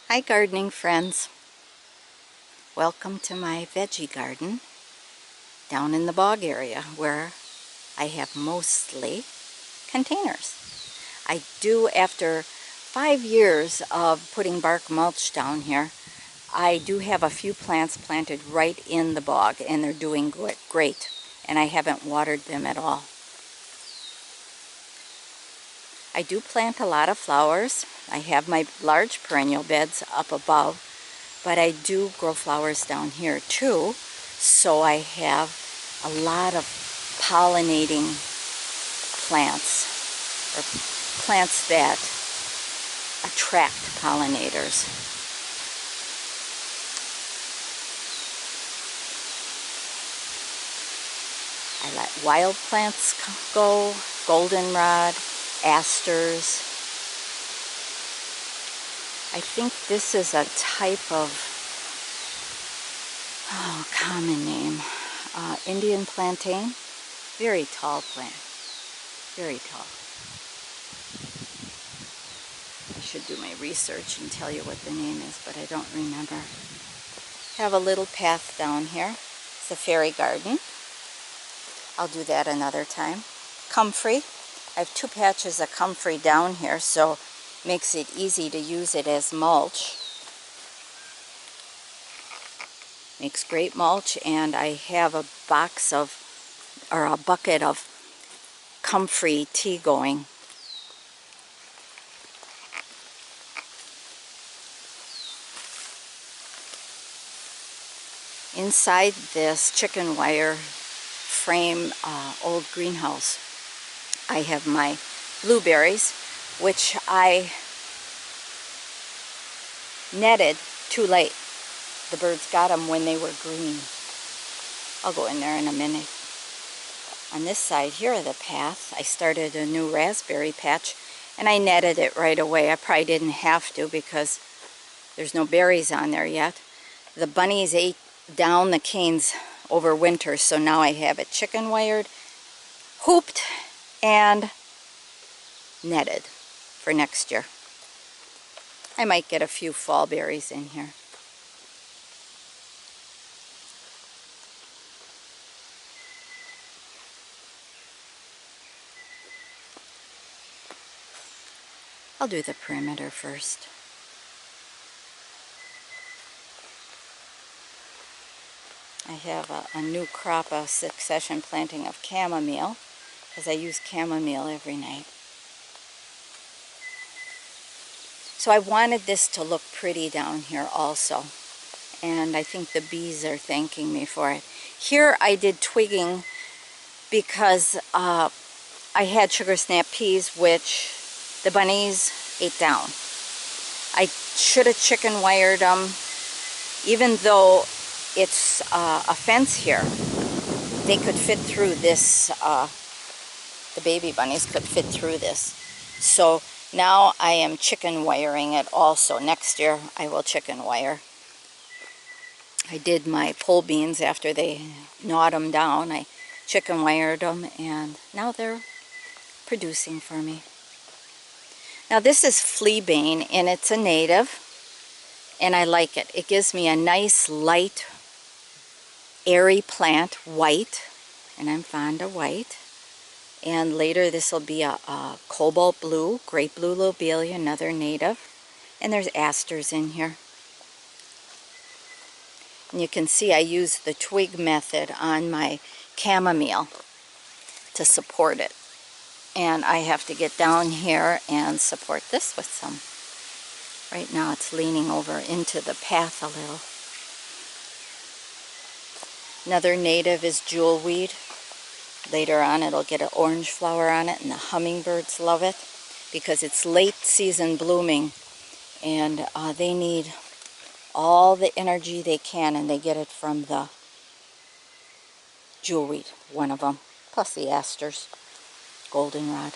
Hi gardening friends, welcome to my veggie garden down in the bog area where I have mostly containers. I do, after 5 years of putting bark mulch down here, I do have a few plants planted right in the bog and they're doing great, and I haven't watered them at all. I do plant a lot of flowers. I have my large perennial beds up above, but I do grow flowers down here too, so I have a lot of pollinating plants, or plants that attract pollinators. I let wild plants go, goldenrod, asters. I think this is a type of, common name, Indian plantain. Very tall plant, very tall. I should do my research and tell you what the name is, but I don't remember. Have a little path down here. It's a fairy garden. I'll do that another time. Comfrey. I have 2 patches of comfrey down here, so makes it easy to use it as mulch. Makes great mulch, and I have a bucket of comfrey tea going. Inside this chicken wire frame old greenhouse, I have my blueberries, which I netted too late. The birds got them when they were green. I'll go in there in a minute. On this side here of the path, I started a new raspberry patch, and I netted it right away. I probably didn't have to because there's no berries on there yet. The bunnies ate down the canes over winter, so now I have it chicken wired, hooped, and netted for next year. I might get a few fall berries in here. I'll do the perimeter first. I have a new crop of succession planting of chamomile, because I use chamomile every night. So I wanted this to look pretty down here also, and I think the bees are thanking me for it. Here I did twigging because I had sugar snap peas, which the bunnies ate down. I should have chicken wired them. Even though it's a fence here, they could fit through this, the baby bunnies could fit through this. So now I am chicken wiring it also. Next year I will chicken wire. I did my pole beans after they gnawed them down. I chicken wired them, and now they're producing for me. Now this is fleabane, and it's a native, and I like it. It gives me a nice light airy plant, white, and I'm fond of white. And later this will be a cobalt blue, great blue lobelia, another native. And there's asters in here. And you can see I use the twig method on my chamomile to support it. And I have to get down here and support this with some. Right now it's leaning over into the path a little. Another native is jewelweed. Later on it'll get an orange flower on it, and the hummingbirds love it because it's late season blooming, and they need all the energy they can, and they get it from the jewelweed, one of them, plus the asters, goldenrod.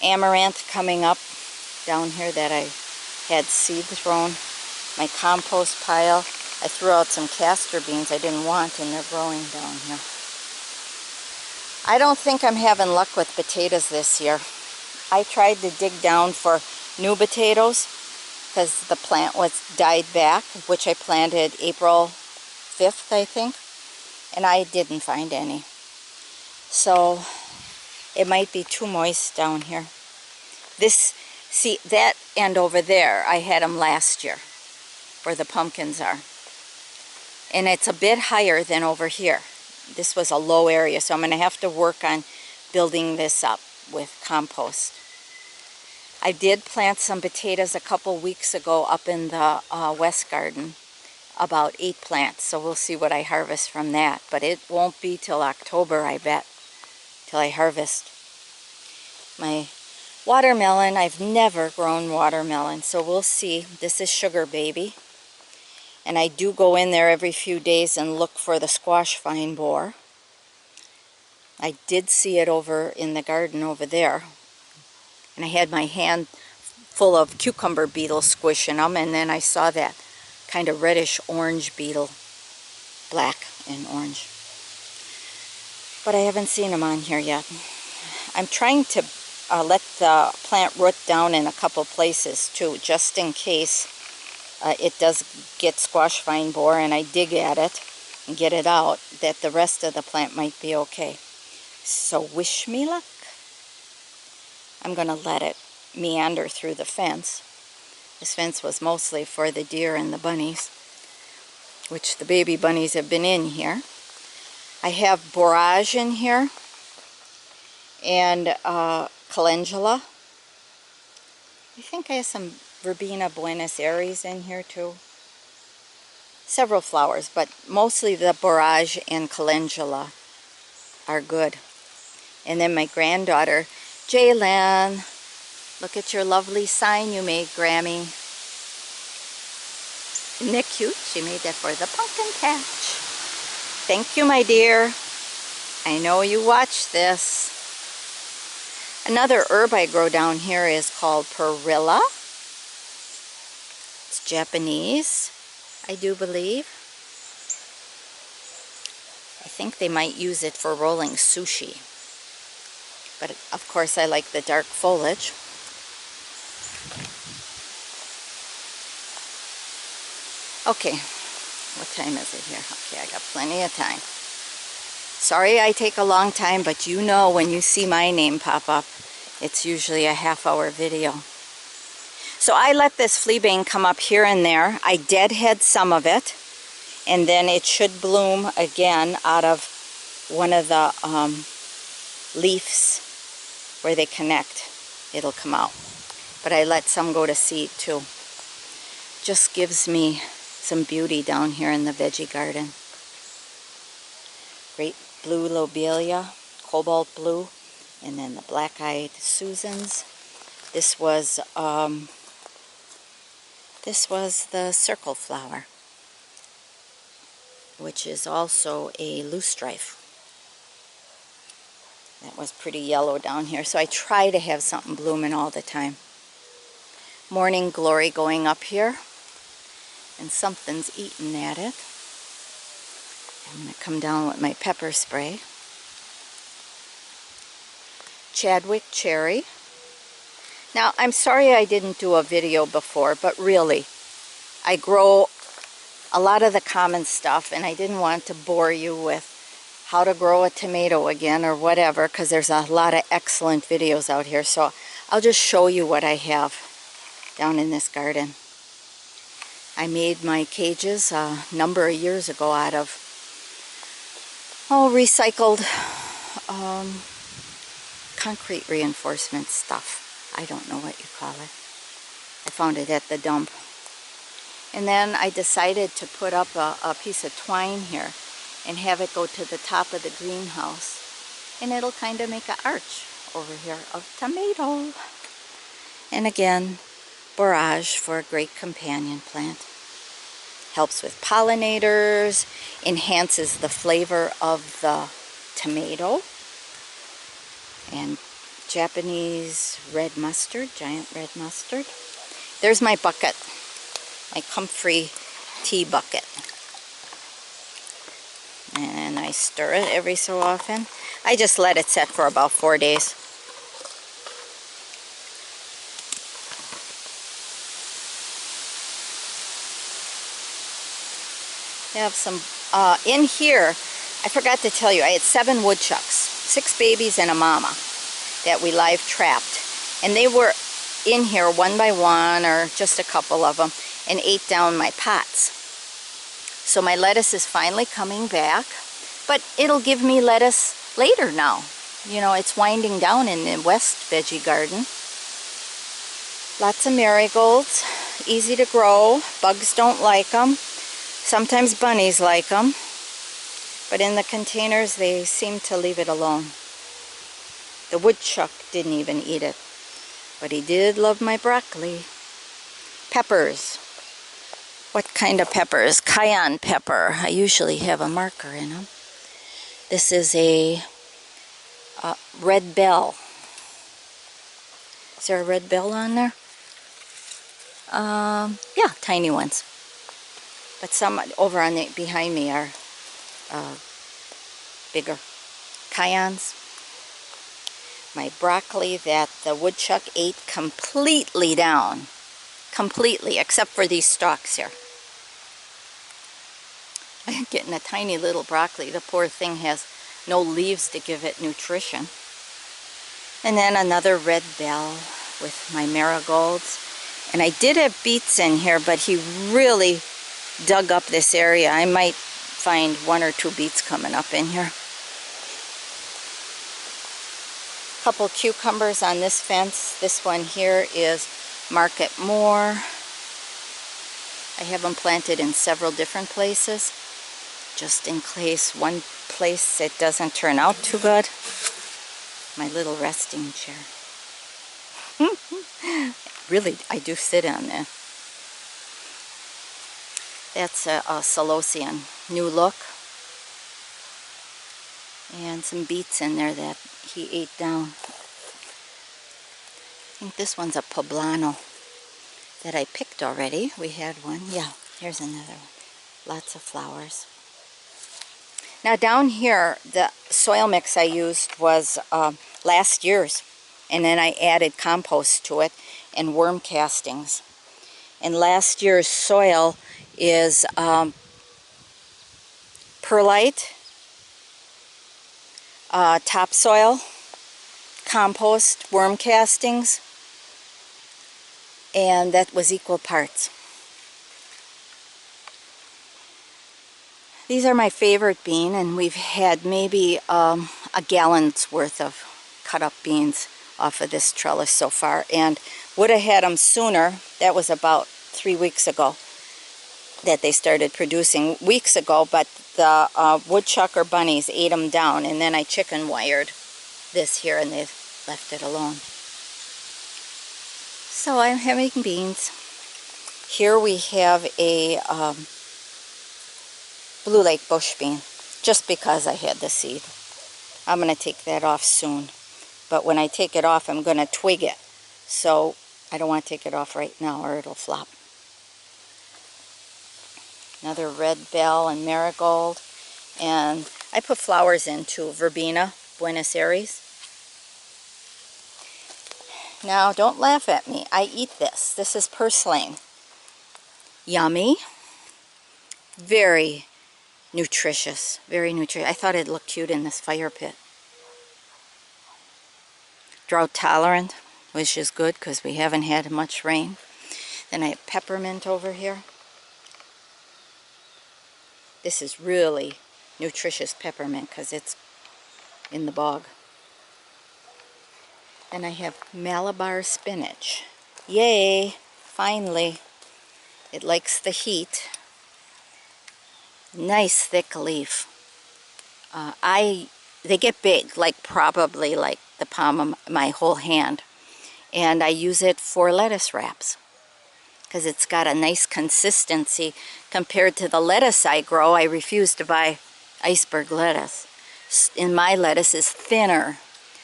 Amaranth coming up down here that I had seed thrown. My compost pile. I threw out some castor beans I didn't want, and they're growing down here. I don't think I'm having luck with potatoes this year. I tried to dig down for new potatoes, because the plant died back, which I planted April 5th, I think, and I didn't find any. So it might be too moist down here. See, that end over there, I had them last year, where the pumpkins are. And it's a bit higher than over here. This was a low area, so I'm going to have to work on building this up with compost. I did plant some potatoes a couple weeks ago up in the west garden, about 8 plants, so we'll see what I harvest from that. But it won't be till October, I bet, till I harvest. My watermelon, I've never grown watermelon, so we'll see. This is Sugar Baby, and I do go in there every few days and look for the squash vine borer. I did see it over in the garden over there, and I had my hand full of cucumber beetles squishing them, and then I saw that kind of reddish orange beetle, black and orange. But I haven't seen them on here yet. I'm trying to let the plant root down in a couple places too, just in case it does get squash vine borer and I dig at it and get it out, that the rest of the plant might be okay. So wish me luck. I'm going to let it meander through the fence. This fence was mostly for the deer and the bunnies, which the baby bunnies have been in here. I have borage in here and calendula. I think I have some verbena Buenos Aires in here too. Several flowers, but mostly the borage and calendula are good. And then my granddaughter, Jaylen, look at your lovely sign you made, Grammy. Isn't that cute? She made that for the pumpkin patch. Thank you, my dear. I know you watch this. Another herb I grow down here is called perilla. It's Japanese, I do believe. I think they might use it for rolling sushi. But of course I like the dark foliage. Okay, what time is it here? Okay, I got plenty of time. Sorry I take a long time, but you know when you see my name pop up, it's usually a half-hour video. So I let this fleabane come up here and there. I deadhead some of it, and then it should bloom again out of one of the leaves where they connect. It'll come out. But I let some go to seed too. Just gives me some beauty down here in the veggie garden. Great blue lobelia, cobalt blue, and then the black-eyed Susans. This was the circle flower, which is also a loosestrife. That was pretty yellow down here, so I try to have something blooming all the time. Morning glory going up here, and something's eating at it. I'm going to come down with my pepper spray. Chadwick cherry. Now, I'm sorry I didn't do a video before, but really, I grow a lot of the common stuff, and I didn't want to bore you with how to grow a tomato again or whatever, because there's a lot of excellent videos out here. So I'll just show you what I have down in this garden. I made my cages a number of years ago out of recycled concrete reinforcement stuff. I don't know what you call it. I found it at the dump. And then I decided to put up a piece of twine here and have it go to the top of the greenhouse. And it'll kind of make an arch over here of tomato. And again, borage for a great companion plant. Helps with pollinators, enhances the flavor of the tomato. And Japanese red mustard, giant red mustard. There's my bucket, my comfrey tea bucket. And I stir it every so often. I just let it set for about 4 days. Have some, in here, I forgot to tell you, I had 7 woodchucks, 6 babies and a mama that we live trapped. And they were in here one by one, or just a couple of them, and ate down my pots. So my lettuce is finally coming back, but it'll give me lettuce later now. You know, it's winding down in the west veggie garden. Lots of marigolds, easy to grow. Bugs don't like them. Sometimes bunnies like them. But in the containers, they seem to leave it alone. The woodchuck didn't even eat it. But he did love my broccoli. Peppers. What kind of peppers? Cayenne pepper. I usually have a marker in them. This is a red bell. Is there a red bell on there? Yeah, tiny ones. But some over on the behind me are bigger. Cayennes. My broccoli that the woodchuck ate completely down. Completely, except for these stalks here. I'm getting a tiny little broccoli. The poor thing has no leaves to give it nutrition. And then another red bell with my marigolds. And I did have beets in here, but he really dug up this area. I might find 1 or 2 beets coming up in here. Couple cucumbers on this fence. This one here is Market More. I have them planted in several different places, just in case one place it doesn't turn out too good. My little resting chair. Really, I do sit on that. That's a Solosian New Look. And some beets in there that he ate down. I think this one's a poblano that I picked already. We had one. Yeah, here's another one. Lots of flowers. Now down here, the soil mix I used was last year's. And then I added compost to it and worm castings. And last year's soil is perlite, topsoil, compost, worm castings, and that was equal parts. These are my favorite bean, and we've had maybe a gallon's worth of cut up beans off of this trellis so far, and would have had them sooner. That was about 3 weeks ago that they started producing, weeks ago, but the woodchuck or bunnies ate them down, and then I chicken wired this here and they've left it alone. So I'm having beans. Here we have a Blue Lake bush bean, just because I had the seed. I'm going to take that off soon. But when I take it off, I'm going to twig it. So I don't want to take it off right now or it'll flop. Another red bell and marigold. And I put flowers into verbena, Buenos Aires. Now, don't laugh at me. I eat this. This is purslane. Yummy. Very nutritious. Very nutritious. I thought it'd look cute in this fire pit. Drought tolerant, which is good because we haven't had much rain. Then I have peppermint over here. This is really nutritious peppermint because it's in the bog. Then I have Malabar spinach. Yay! Finally. It likes the heat. Nice thick leaf. They get big, like probably like the palm of my whole hand. And I use it for lettuce wraps because it's got a nice consistency compared to the lettuce I grow. I refuse to buy iceberg lettuce. And my lettuce is thinner.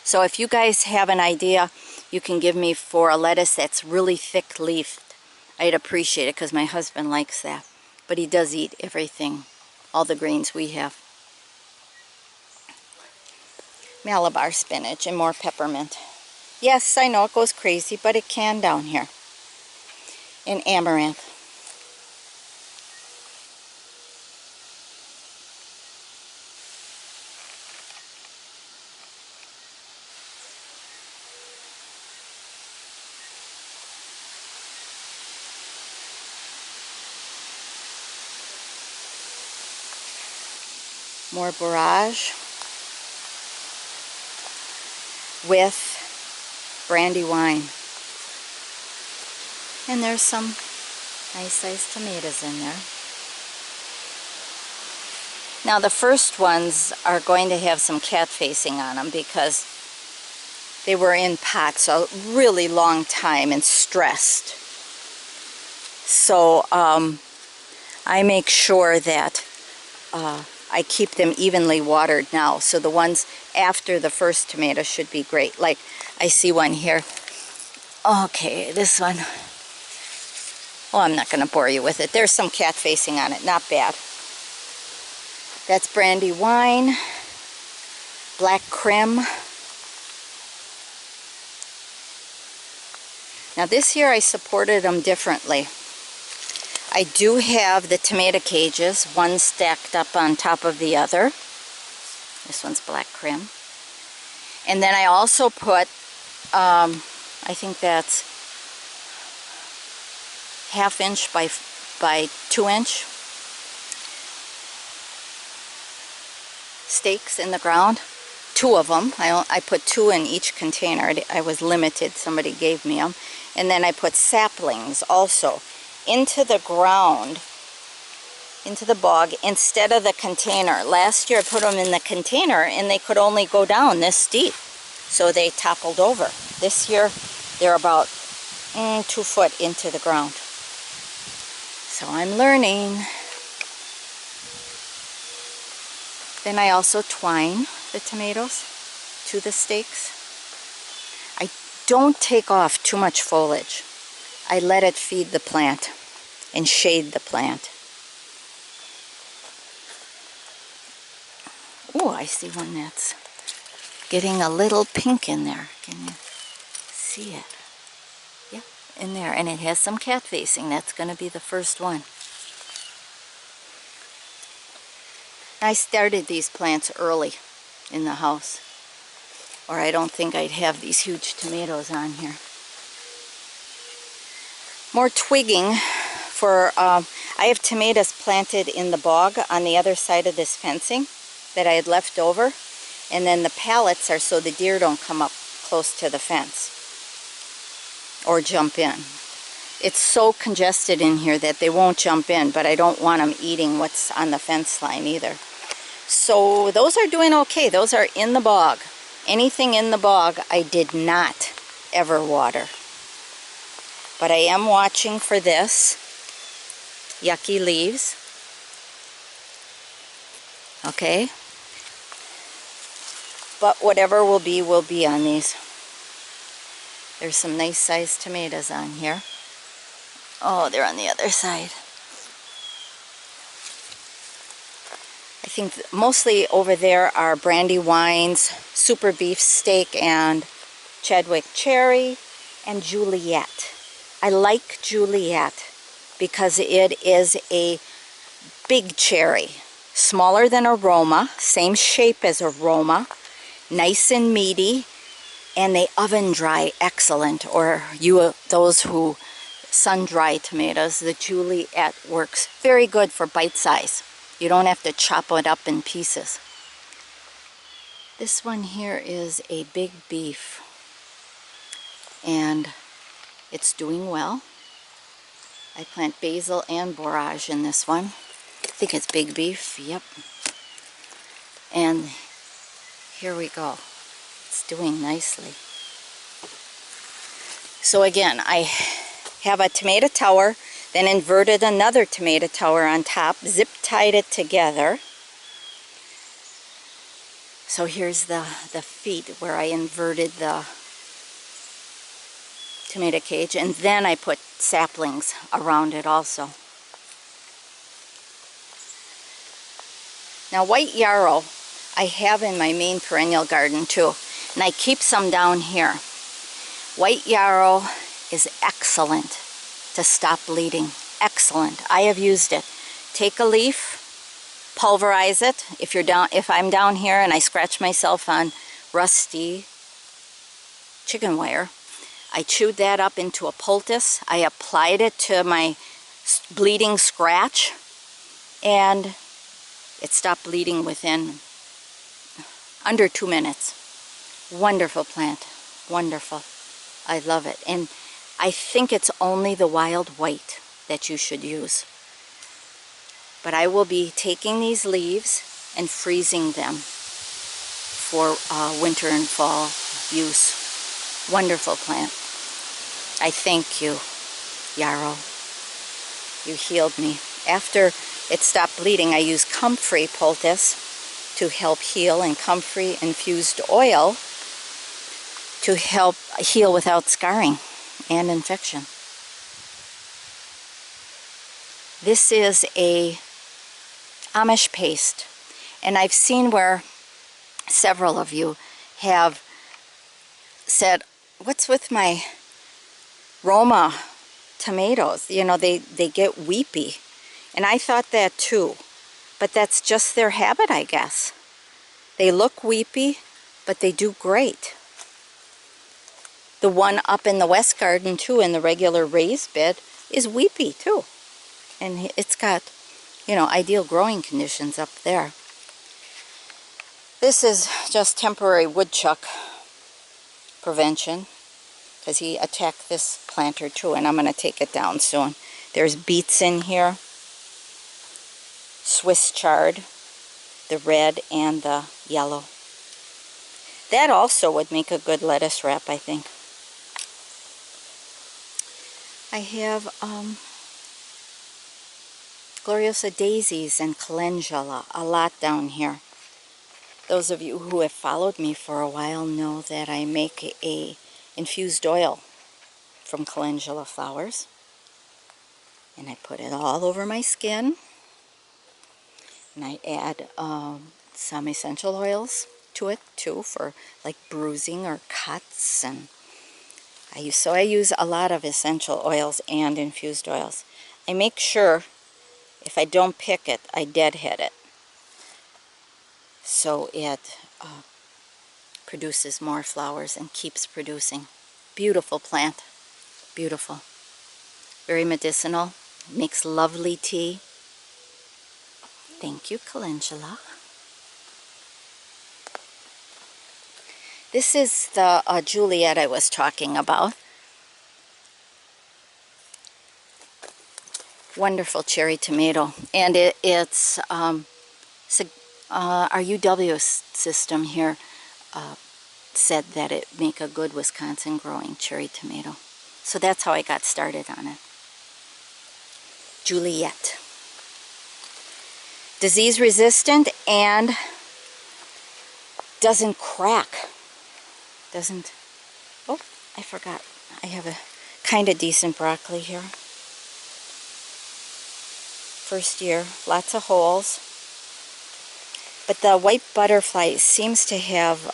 So if you guys have an idea you can give me for a lettuce that's really thick leafed, I'd appreciate it because my husband likes that. But he does eat everything, all the greens we have. Malabar spinach and more peppermint. Yes, I know it goes crazy, but it can down here. And amaranth. more borage with brandy wine. And there's some nice sized tomatoes in there. Now the first ones are going to have some cat facing on them because they were in pots a really long time and stressed. So I make sure that I keep them evenly watered now. So the ones after the first tomato should be great. Like I see one here. Okay, this one. Well, I'm not going to bore you with it. There's some cat facing on it. Not bad. That's brandy wine, black creme. Now this year I supported them differently. I do have the tomato cages, one stacked up on top of the other. This one's black creme. And then I also put, I think that's 1/2 inch by 2 inch stakes in the ground. 2 of them. I put 2 in each container. I was limited. Somebody gave me them. And then I put saplings also into the ground, into the bog, instead of the container. Last year I put them in the container and they could only go down this deep. So they toppled over. This year they're about 2 foot into the ground. So I'm learning. Then I also twine the tomatoes to the stakes. I don't take off too much foliage. I let it feed the plant and shade the plant. Oh, I see one that's getting a little pink in there. Can you see it? Yep, in there. And it has some cat facing. That's going to be the first one. I started these plants early in the house, or I don't think I'd have these huge tomatoes on here. More twigging for, I have tomatoes planted in the bog on the other side of this fencing that I had left over, and then the pallets are so the deer don't come up close to the fence or jump in. It's so congested in here that they won't jump in, but I don't want them eating what's on the fence line either. So those are doing okay. Those are in the bog. Anything in the bog I did not ever water. But I am watching for this. Yucky leaves. Okay. But whatever will be on these. There's some nice sized tomatoes on here. Oh, they're on the other side. I think mostly over there are brandy wines, super beef steak, and Chadwick cherry, and Juliet. I like Juliet because it is a big cherry, smaller than Aroma, same shape as Aroma, nice and meaty, and they oven dry excellent. Or those who sun dry tomatoes, the Juliet works very good for bite size. You don't have to chop it up in pieces. This one here is a big beef, and it's doing well. I plant basil and borage in this one. I think it's big beef, yep. And here we go. It's doing nicely. So again, I have a tomato tower, then inverted another tomato tower on top, zip tied it together. So here's the feet where I inverted the tomato cage, and then I put saplings around it also. Now white yarrow I have in my main perennial garden too, and I keep some down here. White yarrow is excellent to stop bleeding. Excellent. I have used it. Take a leaf, pulverize it. If I'm down here and I scratch myself on rusty chicken wire, I chewed that up into a poultice. I applied it to my bleeding scratch, and It stopped bleeding within under 2 minutes. Wonderful plant. Wonderful. I love it. And I think it's only the wild white that you should use. But I will be taking these leaves and freezing them for winter and fall use. Wonderful plant. I thank you, Yarrow. You healed me. After it stopped bleeding, I used comfrey poultice to help heal, and comfrey infused oil to help heal without scarring and infection. This is a Amish paste, and I've seen where several of you have said, what's with my Roma tomatoes? You know, they get weepy. And I thought that too, but that's just their habit, I guess. They look weepy, but they do great. The one up in the West Garden too, in the regular raised bed, is weepy too. And it's got, you know, ideal growing conditions up there. This is just temporary woodchuck prevention, because he attacked this planter too, and I'm going to take it down soon. There's beets in here, Swiss chard, the red and the yellow. That also would make a good lettuce wrap, I think. I have Gloriosa daisies and calendula, a lot down here. Those of you who have followed me for a while know that I make a infused oil from calendula flowers, and I put it all over my skin, and I add some essential oils to it too, for like bruising or cuts. And I use a lot of essential oils and infused oils. I make sure if I don't pick it, I deadhead it, so it produces more flowers and keeps producing. Beautiful plant. Beautiful. Very medicinal. Makes lovely tea. Thank you, calendula. This is the Juliet I was talking about. Wonderful cherry tomato. And it's our UW system here said that it make a good Wisconsin growing cherry tomato. So that's how I got started on it. Juliet. Disease resistant and doesn't crack. Doesn't, oh, I forgot. I have a kind of decent broccoli here. First year, lots of holes. But the white butterfly seems to have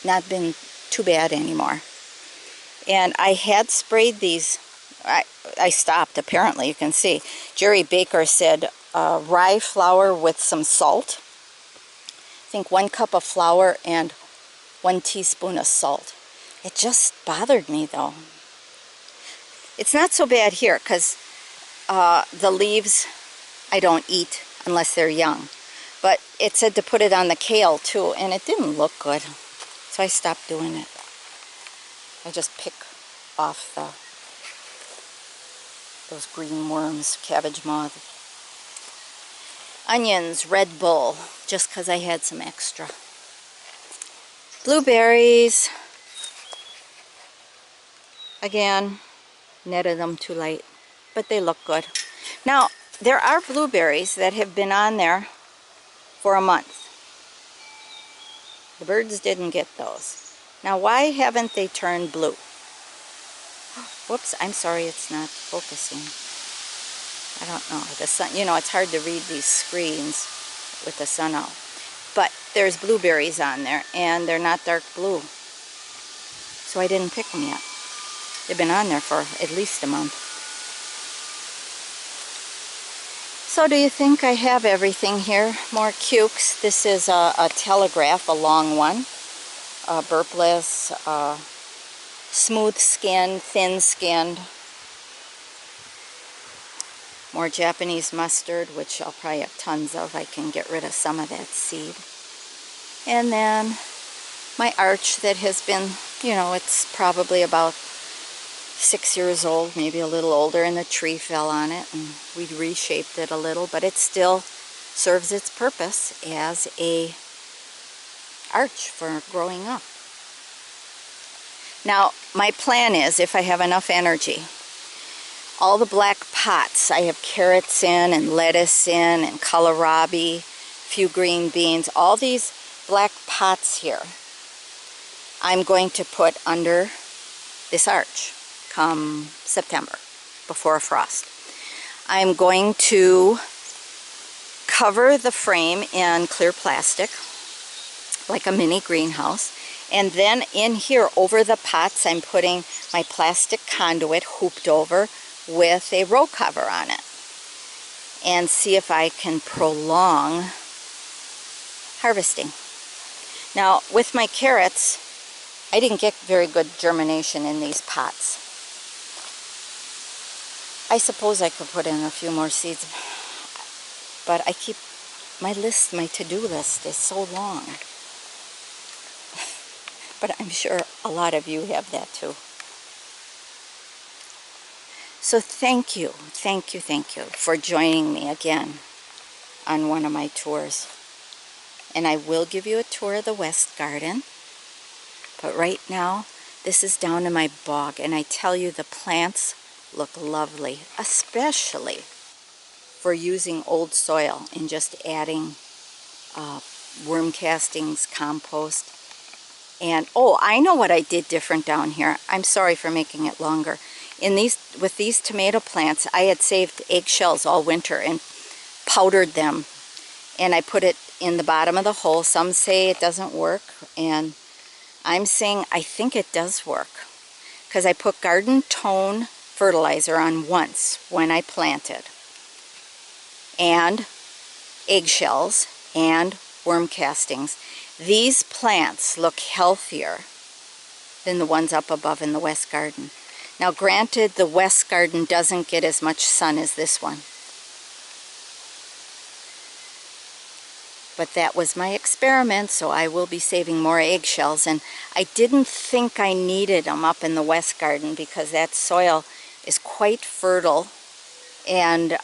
not been too bad anymore. And I had sprayed these. I stopped, apparently, you can see. Jerry Baker said rye flour with some salt. I think 1 cup of flour and 1 teaspoon of salt. It just bothered me though. It's not so bad here because the leaves I don't eat unless they're young. But it said to put it on the kale too, and it didn't look good. So I stopped doing it. I just pick off those green worms, cabbage moth. Onions, Red Bull, just because I had some extra. Blueberries. Again, netted them too late, but they look good. Now, there are blueberries that have been on there for a month. The birds didn't get those. Now, why haven't they turned blue? Whoops, I'm sorry, it's not focusing. I don't know. The sun, you know, it's hard to read these screens with the sun out. But there's blueberries on there, and they're not dark blue. So I didn't pick them yet. They've been on there for at least a month. So do you think I have everything here? More cukes. This is a telegraph, a long one. Burpless, smooth skinned, thin skinned. more Japanese mustard, which I'll probably have tons of. I can get rid of some of that seed. And then my arch that has been, you know, it's probably about 6 years old, maybe a little older, and the tree fell on it and we reshaped it a little, but it still serves its purpose as a arch for growing up. Now, my plan is, if I have enough energy, all the black pots, I have carrots in and lettuce in and kohlrabi, a few green beans, all these black pots here, I'm going to put under this arch come September, before a frost. I'm going to cover the frame in clear plastic, like a mini greenhouse. And then in here, over the pots, I'm putting my plastic conduit hooped over with a row cover on it. And see if I can prolong harvesting. Now, with my carrots, I didn't get very good germination in these pots. I suppose I could put in a few more seeds, but I keep my list, my to-do list is so long. But I'm sure a lot of you have that too. So thank you for joining me again on one of my tours. And I will give you a tour of the West Garden. But right now, this is down in my bog, and I tell you, the plants look lovely, especially for using old soil and just adding worm castings, compost. And oh, I know what I did different down here. I'm sorry for making it longer. With these tomato plants, I had saved eggshells all winter and powdered them, and I put it in the bottom of the hole. Some say it doesn't work, and I'm saying I think it does work, because I put garden tone fertilizer on once when I planted, and eggshells and worm castings. These plants look healthier than the ones up above in the West Garden. Now granted, the West Garden doesn't get as much sun as this one, but that was my experiment, so I will be saving more eggshells. And I didn't think I needed them up in the West Garden because that soil is quite fertile, and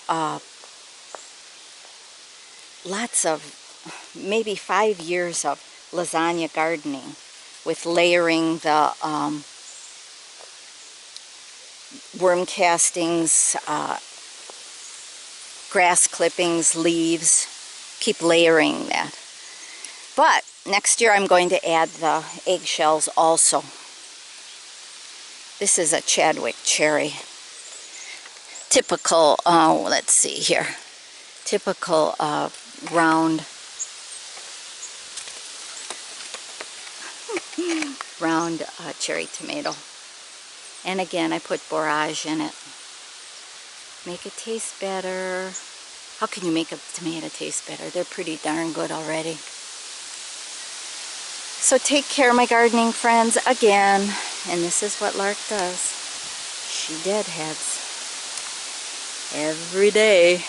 lots of, maybe 5 years of lasagna gardening with layering the worm castings, grass clippings, leaves. Keep layering that. But next year I'm going to add the eggshells also. This is a Chadwick cherry. Typical, let's see here, typical round cherry tomato. And again, I put borage in it. Make it taste better. How can you make a tomato taste better? They're pretty darn good already. So take care, my gardening friends, again. And this is what Lark does. She deadheads every day.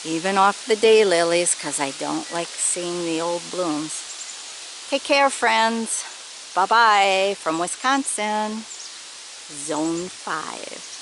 Even off the daylilies, because I don't like seeing the old blooms. Take care, friends. Bye-bye from Wisconsin, Zone 5.